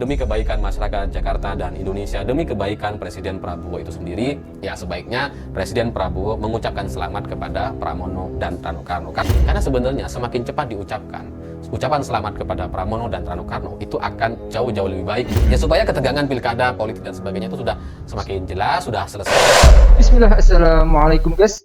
Demi kebaikan masyarakat Jakarta dan Indonesia, demi kebaikan Presiden Prabowo itu sendiri, ya sebaiknya Presiden Prabowo mengucapkan selamat kepada Pramono dan Rano Karno. Karena sebenarnya semakin cepat diucapkan, ucapan selamat kepada Pramono dan Rano Karno itu akan jauh-jauh lebih baik. Ya supaya ketegangan pilkada, politik dan sebagainya itu sudah semakin jelas, sudah selesai. Bismillah, Assalamualaikum guys.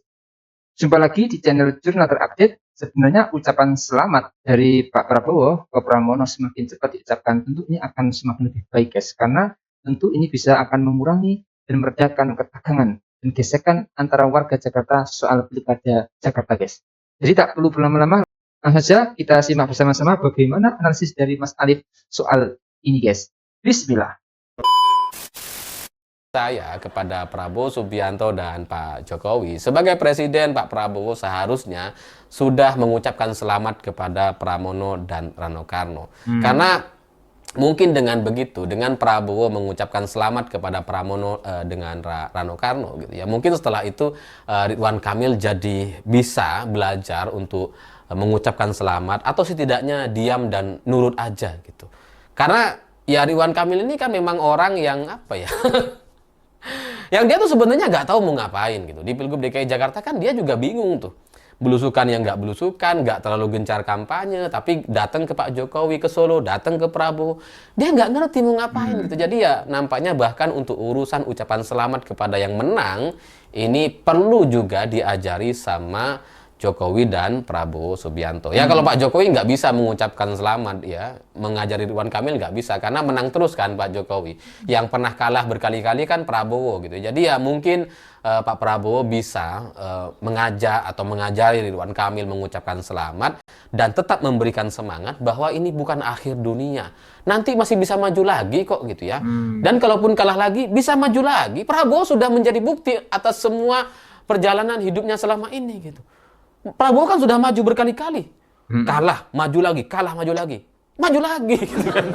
Jumpa lagi di channel Jurnal Terupdate. Sebenarnya ucapan selamat dari Pak Prabowo ke Pramono semakin cepat diucapkan, tentu ini akan semakin lebih baik guys. Karena tentu ini bisa akan mengurangi dan meredakan ketegangan dan gesekan antara warga Jakarta soal pilkada Jakarta guys. Jadi tak perlu berlama-lama, langsung saja kita simak bersama-sama bagaimana analisis dari Mas Alif soal ini guys. Bismillah. Saya kepada Prabowo Subianto dan Pak Jokowi, sebagai Presiden, Pak Prabowo seharusnya sudah mengucapkan selamat kepada Pramono dan Rano Karno. Karena mungkin dengan begitu, dengan Prabowo mengucapkan selamat kepada Pramono dengan Rano Karno, gitu ya. Mungkin setelah itu Ridwan Kamil jadi bisa belajar untuk mengucapkan selamat atau setidaknya diam dan nurut aja gitu. Karena ya Ridwan Kamil ini kan memang orang yang apa ya? Yang dia tuh sebenarnya nggak tahu mau ngapain gitu. Di Pilgub DKI Jakarta kan dia juga bingung tuh. Belusukan yang nggak belusukan, nggak terlalu gencar kampanye, tapi datang ke Pak Jokowi ke Solo, datang ke Prabowo, dia nggak ngerti mau ngapain gitu. Jadi ya nampaknya bahkan untuk urusan ucapan selamat kepada yang menang, ini perlu juga diajari sama Jokowi dan Prabowo Subianto. Ya kalau Pak Jokowi nggak bisa mengucapkan selamat ya, mengajari Ridwan Kamil nggak bisa karena menang terus kan Pak Jokowi. Yang pernah kalah berkali-kali kan Prabowo gitu. Jadi ya mungkin Pak Prabowo bisa mengajak atau mengajari Ridwan Kamil mengucapkan selamat dan tetap memberikan semangat bahwa ini bukan akhir dunia. Nanti masih bisa maju lagi kok gitu ya. Dan kalaupun kalah lagi bisa maju lagi. Prabowo sudah menjadi bukti atas semua perjalanan hidupnya selama ini gitu. Prabowo kan sudah maju berkali-kali. Kalah, maju lagi, kalah, maju lagi. Maju lagi gitu kan.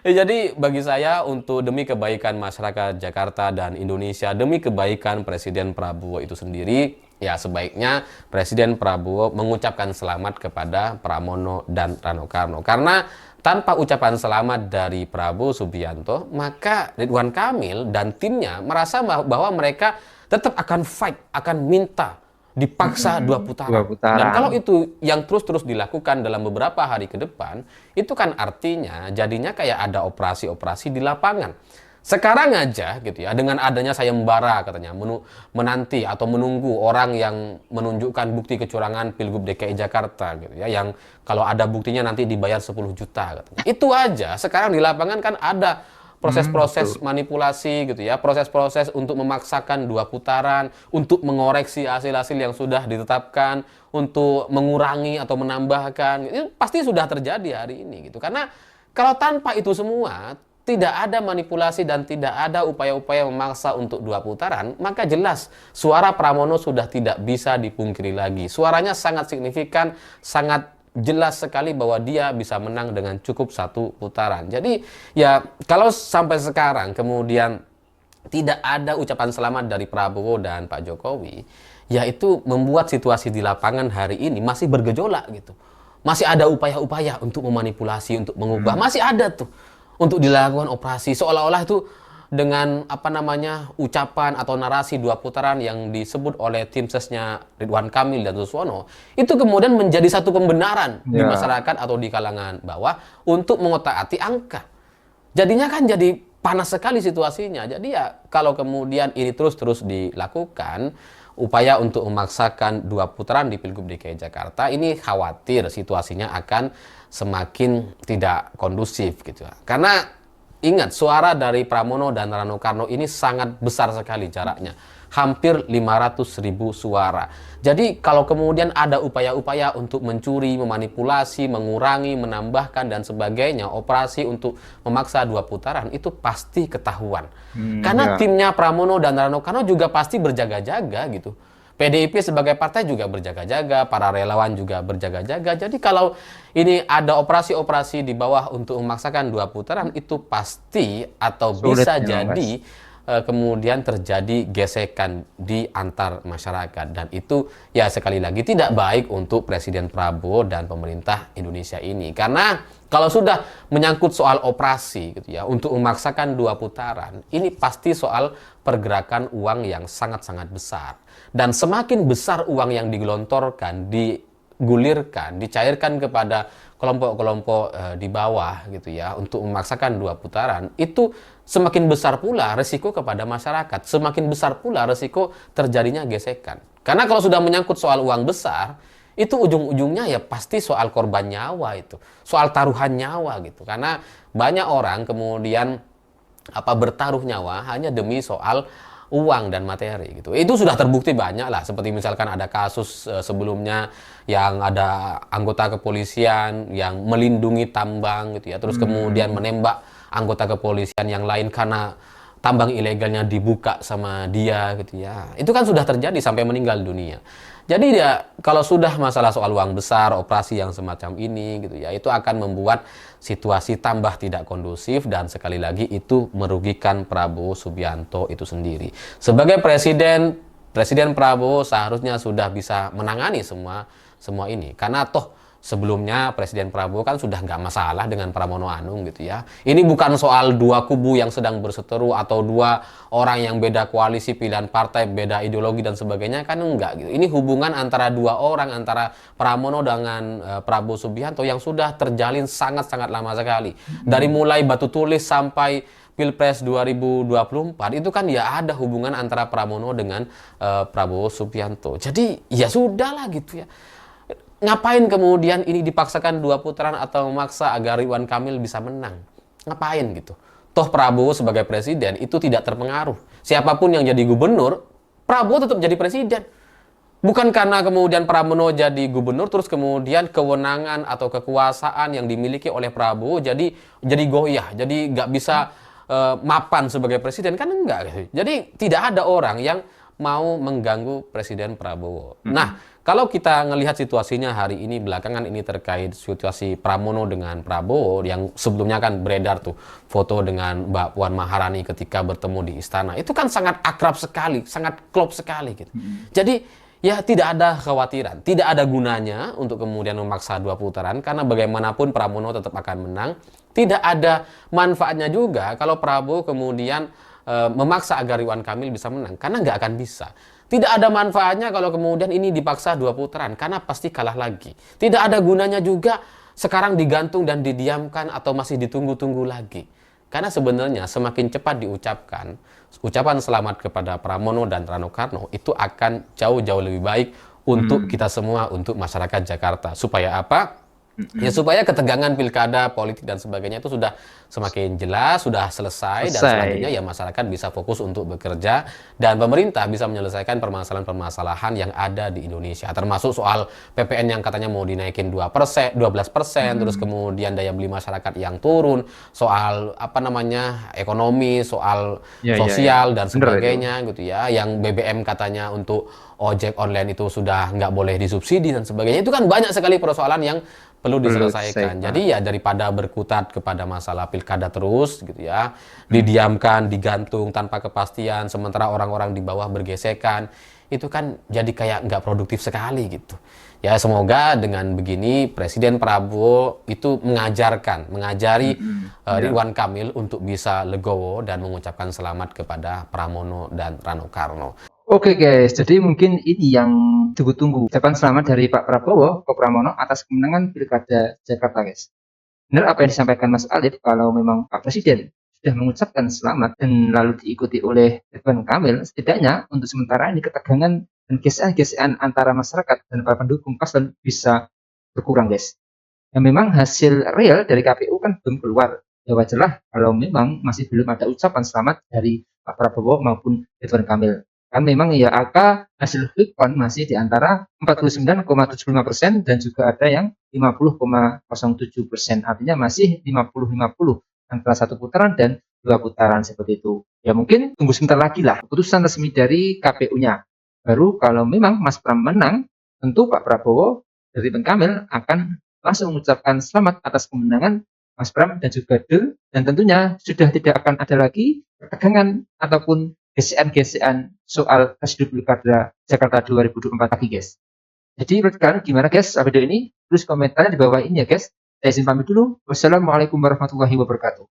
Ya, jadi bagi saya untuk demi kebaikan masyarakat Jakarta dan Indonesia, demi kebaikan Presiden Prabowo itu sendiri, ya sebaiknya Presiden Prabowo mengucapkan selamat kepada Pramono dan Rano Karno. Karena tanpa ucapan selamat dari Prabowo Subianto, maka Ridwan Kamil dan timnya merasa bahwa mereka tetap akan fight, akan minta dipaksa dua putaran. Dan kalau itu yang terus-terus dilakukan dalam beberapa hari ke depan, itu kan artinya jadinya kayak ada operasi-operasi di lapangan. Sekarang aja gitu ya, dengan adanya sayembara katanya menanti atau menunggu orang yang menunjukkan bukti kecurangan Pilgub DKI Jakarta gitu ya, yang kalau ada buktinya nanti dibayar 10 juta katanya. Itu aja sekarang di lapangan kan ada proses-proses manipulasi gitu ya, proses-proses untuk memaksakan dua putaran, untuk mengoreksi hasil-hasil yang sudah ditetapkan, untuk mengurangi atau menambahkan, itu pasti sudah terjadi hari ini gitu. Karena kalau tanpa itu semua, tidak ada manipulasi dan tidak ada upaya-upaya memaksa untuk dua putaran, maka jelas suara Pramono sudah tidak bisa dipungkiri lagi. Suaranya sangat signifikan, sangat jelas sekali bahwa dia bisa menang dengan cukup satu putaran. Jadi ya kalau sampai sekarang kemudian tidak ada ucapan selamat dari Prabowo dan Pak Jokowi, ya itu membuat situasi di lapangan hari ini masih bergejolak gitu. Masih ada upaya-upaya untuk memanipulasi, untuk mengubah, masih ada tuh untuk dilakukan operasi seolah-olah itu dengan apa namanya ucapan atau narasi dua putaran yang disebut oleh tim sesnya Ridwan Kamil dan Suswono itu kemudian menjadi satu pembenaran di masyarakat atau di kalangan bawah untuk mengotak-atik angka. Jadinya kan jadi panas sekali situasinya. Jadi ya kalau kemudian ini terus-terus dilakukan upaya untuk memaksakan dua putaran di Pilgub DKI Jakarta, ini khawatir situasinya akan semakin tidak kondusif gitu. Karena ingat, suara dari Pramono dan Rano Karno ini sangat besar sekali jaraknya. Hampir 500.000 suara. Jadi kalau kemudian ada upaya-upaya untuk mencuri, memanipulasi, mengurangi, menambahkan dan sebagainya, operasi untuk memaksa dua putaran, itu pasti ketahuan. Karena timnya Pramono dan Rano Karno juga pasti berjaga-jaga gitu. PDIP sebagai partai juga berjaga-jaga, para relawan juga berjaga-jaga. Jadi kalau ini ada operasi-operasi di bawah untuk memaksakan dua putaran, itu pasti atau bisa jadi kemudian terjadi gesekan di antar masyarakat, dan itu ya sekali lagi tidak baik untuk Presiden Prabowo dan pemerintah Indonesia ini, karena kalau sudah menyangkut soal operasi gitu ya untuk memaksakan 2 putaran, ini pasti soal pergerakan uang yang sangat-sangat besar, dan semakin besar uang yang digelontorkan, digulirkan, dicairkan kepada kelompok-kelompok di bawah gitu ya untuk memaksakan 2 putaran, itu semakin besar pula resiko kepada masyarakat, semakin besar pula resiko terjadinya gesekan. Karena kalau sudah menyangkut soal uang besar, itu ujung-ujungnya ya pasti soal korban nyawa itu, soal taruhan nyawa gitu. Karena banyak orang kemudian bertaruh nyawa hanya demi soal uang dan materi gitu. Itu sudah terbukti banyak lah, seperti misalkan ada kasus sebelumnya yang ada anggota kepolisian yang melindungi tambang gitu ya, terus kemudian menembak anggota kepolisian yang lain karena tambang ilegalnya dibuka sama dia gitu ya. Itu kan sudah terjadi sampai meninggal dunia. Jadi ya kalau sudah masalah soal uang besar, operasi yang semacam ini gitu ya, itu akan membuat situasi tambah tidak kondusif, dan sekali lagi itu merugikan Prabowo Subianto itu sendiri. Sebagai Presiden Prabowo seharusnya sudah bisa menangani semua ini, karena toh sebelumnya Presiden Prabowo kan sudah nggak masalah dengan Pramono Anung gitu ya. Ini bukan soal 2 kubu yang sedang berseteru atau 2 orang yang beda koalisi, pilihan partai, beda ideologi dan sebagainya, kan enggak gitu. Ini hubungan antara 2 orang, antara Pramono dengan Prabowo Subianto yang sudah terjalin sangat-sangat lama sekali. Dari mulai batu tulis sampai Pilpres 2024 itu kan ya ada hubungan antara Pramono dengan Prabowo Subianto. Jadi ya sudahlah gitu ya. Ngapain kemudian ini dipaksakan 2 putaran atau memaksa agar Ridwan Kamil bisa menang? Ngapain gitu? Toh Prabowo sebagai presiden itu tidak terpengaruh. Siapapun yang jadi gubernur, Prabowo tetap jadi presiden. Bukan karena kemudian Pramono jadi gubernur, terus kemudian kewenangan atau kekuasaan yang dimiliki oleh Prabowo jadi goyah, jadi nggak bisa mapan sebagai presiden, kan enggak gitu. Jadi tidak ada orang yang mau mengganggu Presiden Prabowo. Nah, kalau kita ngelihat situasinya hari ini, belakangan ini terkait situasi Pramono dengan Prabowo, yang sebelumnya kan beredar tuh foto dengan Mbak Puan Maharani ketika bertemu di istana, itu kan sangat akrab sekali, sangat klop sekali gitu. Jadi ya tidak ada kekhawatiran, tidak ada gunanya untuk kemudian memaksa 2 putaran, karena bagaimanapun Pramono tetap akan menang. Tidak ada manfaatnya juga kalau Prabowo kemudian memaksa agar Ridwan Kamil bisa menang, karena nggak akan bisa. Tidak ada manfaatnya kalau kemudian ini dipaksa 2 putaran, karena pasti kalah lagi. Tidak ada gunanya juga sekarang digantung dan didiamkan atau masih ditunggu-tunggu lagi. Karena sebenarnya semakin cepat diucapkan ucapan selamat kepada Pramono dan Rano Karno, itu akan jauh-jauh lebih baik untuk kita semua, untuk masyarakat Jakarta. Supaya apa? Ya supaya ketegangan pilkada, politik dan sebagainya itu sudah semakin jelas, sudah selesai, dan selanjutnya ya masyarakat bisa fokus untuk bekerja, dan pemerintah bisa menyelesaikan permasalahan-permasalahan yang ada di Indonesia, termasuk soal PPN yang katanya mau dinaikin 12%, terus kemudian daya beli masyarakat yang turun, soal ekonomi, soal sosial dan sebagainya gitu ya, yang BBM katanya untuk ojek online itu sudah nggak boleh disubsidi dan sebagainya. Itu kan banyak sekali persoalan yang perlu diselesaikan. Jadi ya daripada berkutat kepada masalah pilkada terus gitu ya, didiamkan, digantung tanpa kepastian, sementara orang-orang di bawah bergesekan, itu kan jadi kayak nggak produktif sekali gitu. Ya semoga dengan begini Presiden Prabowo itu mengajari Ridwan Kamil untuk bisa legowo dan mengucapkan selamat kepada Pramono dan Rano Karno. Oke guys, jadi mungkin ini yang tunggu-tunggu ucapan selamat dari Pak Prabowo ke Pramono atas kemenangan Pilkada Jakarta guys. Benar apa yang disampaikan Mas Alif, kalau memang Pak Presiden sudah mengucapkan selamat dan lalu diikuti oleh Ridwan Kamil, setidaknya untuk sementara ini ketegangan dan gesekan antara masyarakat dan para pendukung paslon bisa berkurang guys. Dan memang hasil real dari KPU kan belum keluar. Ya wajarlah kalau memang masih belum ada ucapan selamat dari Pak Prabowo maupun Ridwan Kamil. Kan memang ya angka hasil quick count masih di antara 49,75% dan juga ada yang 50,07%. Artinya masih 50-50 antara 1 putaran dan 2 putaran seperti itu. Ya mungkin tunggu sebentar lagi lah keputusan resmi dari KPU-nya. Baru kalau memang Mas Pram menang, tentu Pak Prabowo dan Ridwan Kamil akan langsung mengucapkan selamat atas kemenangan Mas Pram dan juga Del, dan tentunya sudah tidak akan ada lagi ketegangan ataupun gesekan-gesekan soal hasil pilkada Jakarta 2024 lagi guys. Jadi menurut kalian gimana guys video ini? Terus komentarnya di bawah ini ya guys. Saya izin pamit dulu. Wassalamualaikum warahmatullahi wabarakatuh.